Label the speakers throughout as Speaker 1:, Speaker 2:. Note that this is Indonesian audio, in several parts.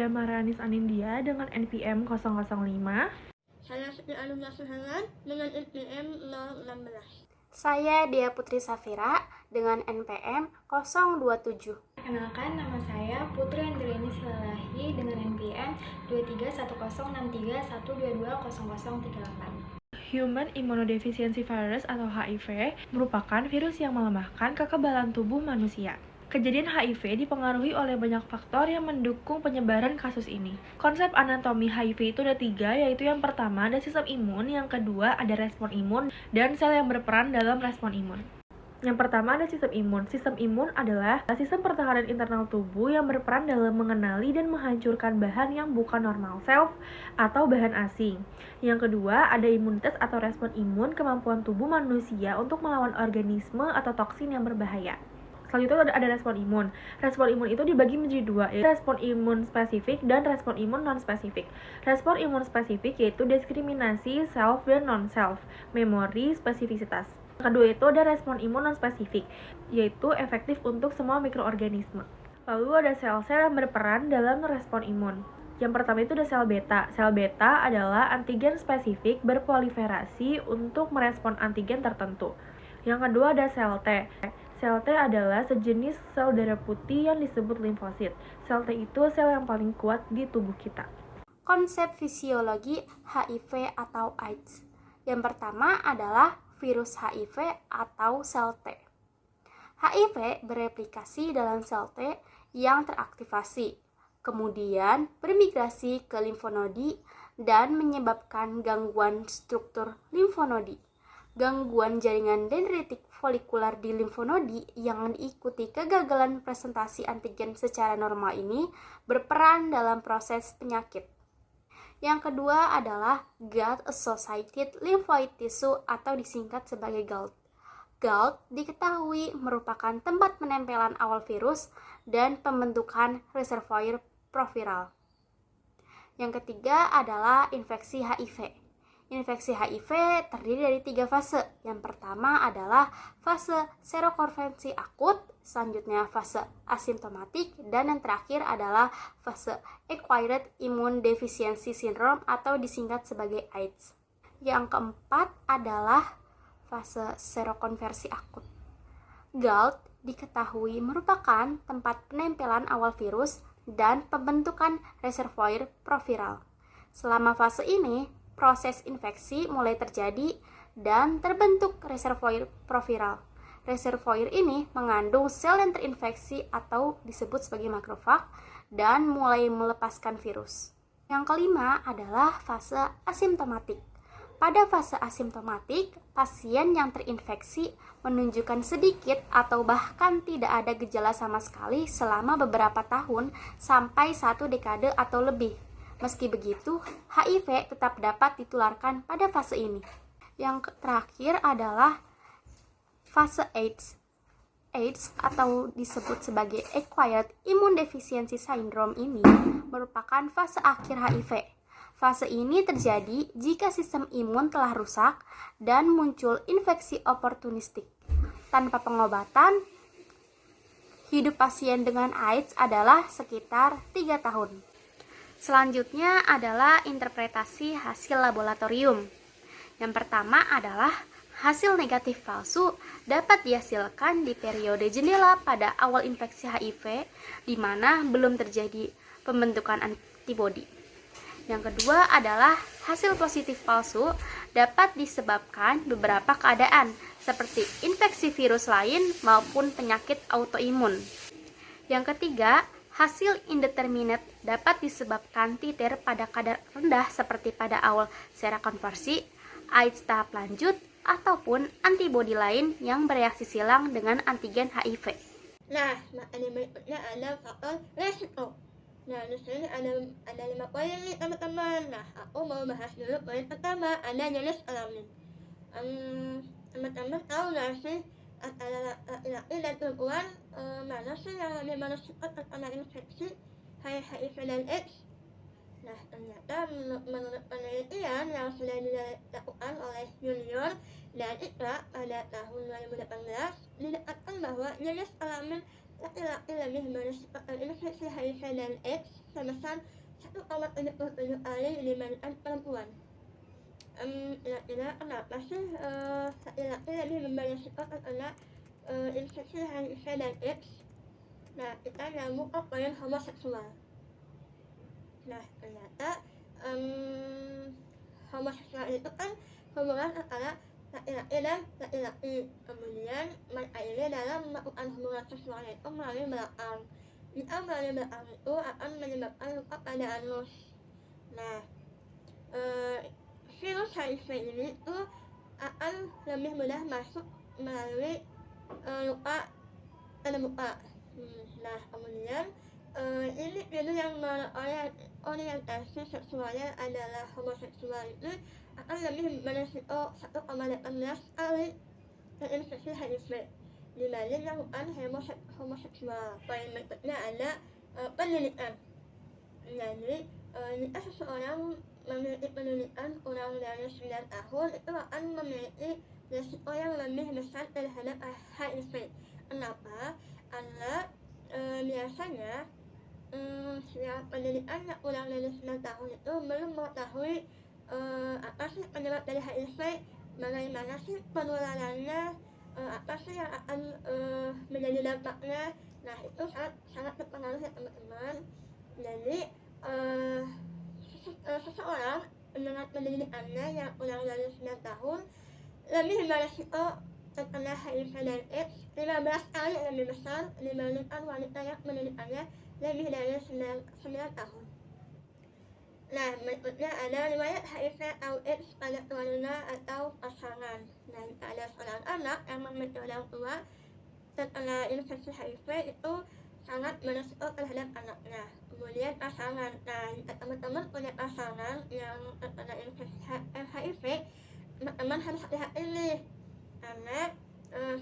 Speaker 1: Saya Marianis Anindya dengan NPM 005.
Speaker 2: Saya Siti Alumna Suhanan dengan NPM 016.
Speaker 3: Saya Dia Putri Safira dengan NPM 027.
Speaker 4: Kenalkan, nama saya Putri Andriani Silalahi dengan NPM 23106312200038.
Speaker 1: Human Immunodeficiency Virus atau HIV merupakan virus yang melemahkan kekebalan tubuh manusia. Kejadian HIV dipengaruhi oleh banyak faktor yang mendukung penyebaran kasus ini. Konsep anatomi HIV itu ada 3, yaitu yang pertama ada sistem imun, yang kedua ada respon imun, dan sel yang berperan dalam respon imun. Yang pertama ada sistem imun. Sistem imun adalah sistem pertahanan internal tubuh yang berperan dalam mengenali dan menghancurkan bahan yang bukan normal, self atau bahan asing. Yang kedua ada imunitas atau respon imun, kemampuan tubuh manusia untuk melawan organisme atau toksin yang berbahaya. Selanjutnya ada respon imun. Respon imun itu dibagi menjadi 2, yaitu respon imun spesifik dan respon imun non-spesifik. Respon imun spesifik yaitu diskriminasi self dan non-self, memori, spesifisitas. Yang kedua itu ada respon imun non-spesifik, yaitu efektif untuk semua mikroorganisme. Lalu ada sel-sel yang berperan dalam respon imun. Yang pertama itu ada sel beta. Sel beta adalah antigen spesifik berproliferasi untuk merespon antigen tertentu. Yang kedua ada sel T. Sel T adalah sejenis sel darah putih yang disebut limfosit. Sel T itu sel yang paling kuat di tubuh kita.
Speaker 3: Konsep fisiologi HIV atau AIDS. Yang pertama adalah virus HIV atau sel T. HIV bereplikasi dalam sel T yang teraktivasi, kemudian bermigrasi ke limfonodi dan menyebabkan gangguan struktur limfonodi. Gangguan jaringan dendritik folikular di limfonodi yang diikuti kegagalan presentasi antigen secara normal ini berperan dalam proses penyakit. Yang kedua adalah GALT-associated lymphoid tissue atau disingkat sebagai GALT. GALT diketahui merupakan tempat penempelan awal virus dan pembentukan reservoir proviral. Yang ketiga adalah infeksi HIV. Infeksi HIV terdiri dari 3 fase. Yang pertama adalah fase serokonversi akut, selanjutnya fase asimptomatik, dan yang terakhir adalah fase acquired immune deficiency syndrome atau disingkat sebagai AIDS. Yang keempat adalah fase serokonversi akut. GALT diketahui merupakan tempat penempelan awal virus dan pembentukan reservoir proviral. Selama fase ini, proses infeksi mulai terjadi dan terbentuk reservoir proviral. Reservoir ini mengandung sel yang terinfeksi atau disebut sebagai makrofag dan mulai melepaskan virus. Yang kelima adalah fase asimptomatik. Pada fase asimptomatik, pasien yang terinfeksi menunjukkan sedikit atau bahkan tidak ada gejala sama sekali selama beberapa tahun sampai 1 dekade atau lebih. Meski begitu, HIV tetap dapat ditularkan pada fase ini. Yang terakhir adalah fase AIDS. AIDS atau disebut sebagai Acquired Immune Deficiency Syndrome ini merupakan fase akhir HIV. Fase ini terjadi jika sistem imun telah rusak dan muncul infeksi oportunistik. Tanpa pengobatan, hidup pasien dengan AIDS adalah sekitar 3 tahun. Selanjutnya adalah interpretasi hasil laboratorium. Yang pertama adalah hasil negatif palsu dapat dihasilkan di periode jendela pada awal infeksi HIV di mana belum terjadi pembentukan antibodi. Yang kedua adalah hasil positif palsu dapat disebabkan beberapa keadaan seperti infeksi virus lain maupun penyakit autoimun. Yang ketiga, hasil indeterminate dapat disebabkan titer pada kadar rendah seperti pada awal serokonversi, AIDS tahap lanjut, ataupun antibodi lain yang bereaksi silang dengan antigen HIV.
Speaker 2: Nah, ini berikutnya ada faktor resiko. Nah, di sini ada 5 poin nih teman-teman. Nah, aku mau bahas dulu poin pertama, ada jenis kelamin. Teman-teman tahu nggak sih antara laki-laki dan perempuan mana sih yang lebih berisiko terkena infeksi HIV dan AIDS? Nah, ternyata menurut penelitian yang sudah dilakukan oleh Junior dan Ikra pada tahun 2018 didapatkan bahwa jenis kelamin laki-laki lebih berisiko terinfeksi HIV dan AIDS sebesar 1,77 kali dibandingkan perempuan. Kira-kira kenapa sih laki-laki lebih berisiko terkena infeksi HIV dan AIDS? Nah, kita nyambung ke poin homoseksual. Nah, ternyata homoseksual itu kan hubungan antara laki-laki dan laki-laki. Kemudian mereka ini dalam melakukan hubungan seksualnya itu melalui belakang. Jika melalui belakang itu akan menyebabkan luka pada anus. Nah, virus HIV ini tuh akan lebih mudah masuk melalui luka pada muka. Nah, kemudian ini itu yang orientasi seksualnya adalah homoseksual itu akan lebih berisiko 1,18 kali terinfeksi HIV dibanding yang bukan homoseksual. Poin berikutnya ada pendidikan. Jadi jika seseorang memiliki pendidikan kurang dari 9 tahun itu akan memiliki risiko yang lebih besar terhadap HIV. Kenapa? Karena biasanya yang pendidikannya kurang dari 9 tahun itu belum mengetahui apa sih penyebab dari HIV, bagaimana sih penularannya, apa sih yang akan menjadi dampaknya. Nah, itu sangat berpengaruh ya teman-teman. Jadi seseorang dengan pendidikannya yang kurang dari 9 tahun lebih berisiko terkena HIV dan AIDS 15 kali lebih besar dibandingkan wanita yang pendidikannya lebih dari 9 tahun. Nah, berikutnya ada riwayat HIV atau AIDS pada keluarga atau pasangan. Nah, jika ada seorang anak yang memiliki orang tua terkena infeksi HIV itu sangat berisiko terhadap anaknya. Kemudian pasangan. Nah, jika teman-teman punya pasangan yang terkena infeksi HIV, teman-teman harus hati-hati nih, karena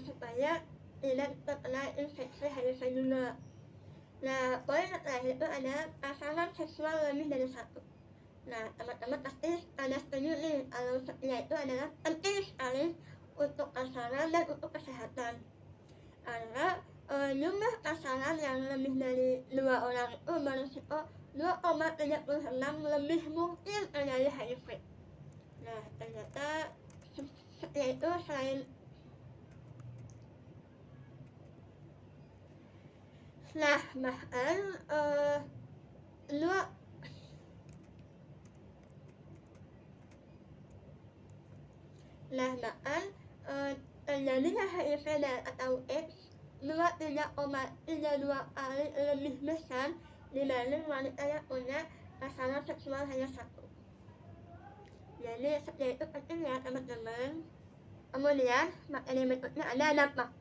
Speaker 2: supaya tidak terkena infeksi HIV juga. Nah, poin terakhir itu ada pasangan seksual lebih dari satu. Nah, teman-teman pasti ada setuju nih kalau setia itu adalah penting sekali untuk pasangan dan untuk kesehatan. Karena jumlah pasangan yang lebih dari 2 orang itu berisiko 2,36 lebih mungkin terjadi HIV. Nah, ternyata setia itu selain bahkan terjadinya HIV dan atau AIDS 3,32 kali lebih besar dibanding wanita yang punya pasangan seksual hanya satu. Jadi setia itu penting ya teman-teman. Kemudian materi berikutnya ada dampak.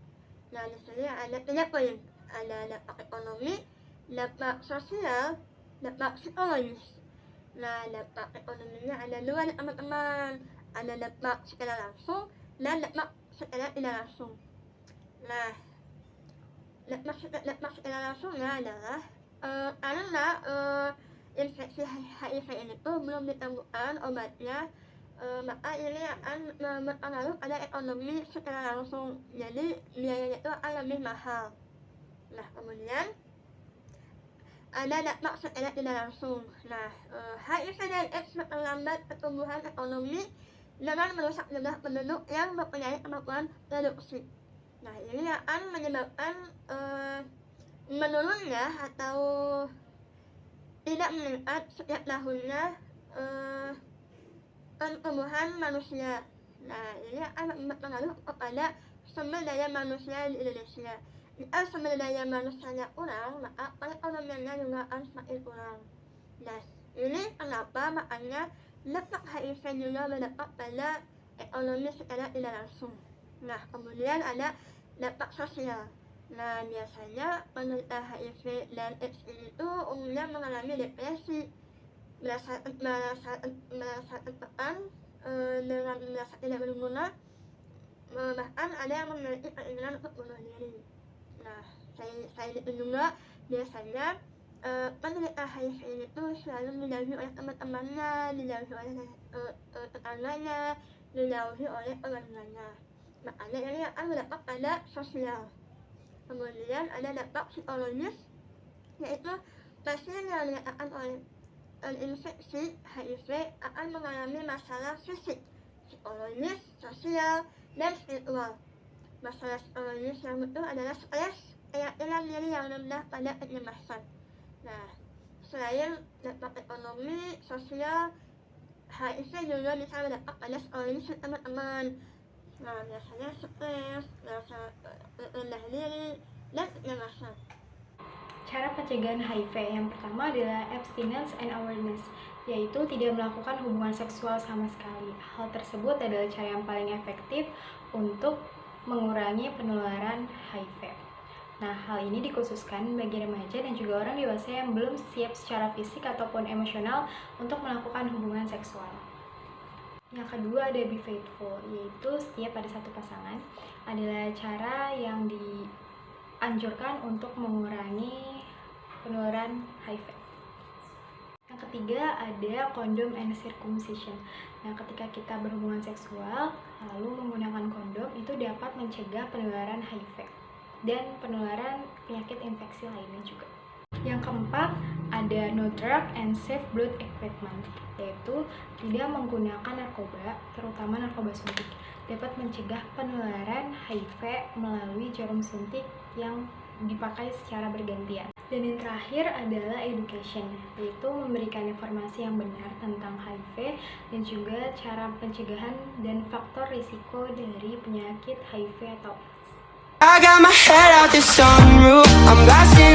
Speaker 2: Nah, di sini ada 3 poin. Ada dampak ekonomi, dampak sosial, dampak psikologis. Nah, dampak ekonominya ada 2 nih teman-teman. Ada dampak secara langsung dan dampak secara tidak langsung. Nah, dampak secara langsungnya adalah karena infeksi HIV ini tuh belum ditemukan obatnya, maka ini akan berpengaruh pada ekonomi secara langsung. Jadi biayanya itu akan lebih mahal. Nah, kemudian ada dampak secara tidak langsung. Nah, HIV dan AIDS memperlambat pertumbuhan ekonomi dengan merusak jumlah penduduk yang mempunyai kemampuan produksi. Nah, ini akan menyebabkan menurunnya atau tidak meningkat setiap tahunnya pertumbuhan manusia. Nah, ini akan berpengaruh kepada sumber daya manusia di Indonesia. Jika sumber daya manusianya kurang, maka perekonomiannya juga akan semakin kurang. Nah, ini kenapa makanya dampak HIV juga berdampak pada ekonomi secara tidak langsung. Nah, kemudian ada dampak sosial. Nah, biasanya penderita HIV dan AIDS itu umumnya mengalami depresi, merasa tertekan dengan merasa tidak berguna, bahkan ada yang memiliki keinginan untuk bunuh diri. Nah, selain itu juga biasanya penderita HIV itu selalu dijauhi oleh teman-temannya, dijauhi oleh tetangganya, dijauhi oleh keluarganya. Makanya ini akan berdampak pada sosial. Kemudian ada dampak psikologis, yaitu pasien yang dinyatakan oleh terinfeksi HIV akan mengalami masalah fisik, psikologis, sosial, dan spiritual. Masalah psikologis yang betul adalah stres, keyakinan diri yang rendah pada kecemasan. Nah, selain dampak ekonomi, sosial, HIV juga bisa berdampak pada psikologis teman-teman. Nah, biasanya stres, rasa rendah diri, dan kecemasan.
Speaker 4: Cara pencegahan HIV yang pertama adalah abstinence and awareness, yaitu tidak melakukan hubungan seksual sama sekali. Hal tersebut adalah cara yang paling efektif untuk mengurangi penularan HIV. Nah, hal ini dikhususkan bagi remaja dan juga orang dewasa yang belum siap secara fisik ataupun emosional untuk melakukan hubungan seksual. Yang kedua ada be faithful, yaitu setia pada satu pasangan adalah cara yang dianjurkan untuk mengurangi penularan HIV. Yang ketiga ada kondom and circumcision. Nah, ketika kita berhubungan seksual lalu menggunakan kondom itu dapat mencegah penularan HIV dan penularan penyakit infeksi lainnya juga. Yang keempat ada no drug and safe blood equipment, yaitu tidak menggunakan narkoba, terutama narkoba suntik, dapat mencegah penularan HIV melalui jarum suntik yang dipakai secara bergantian. Dan yang terakhir adalah education, yaitu memberikan informasi yang benar tentang HIV dan juga cara pencegahan dan faktor risiko dari penyakit HIV atau AIDS.
Speaker 5: I got my head out the sunroof. I'm blasting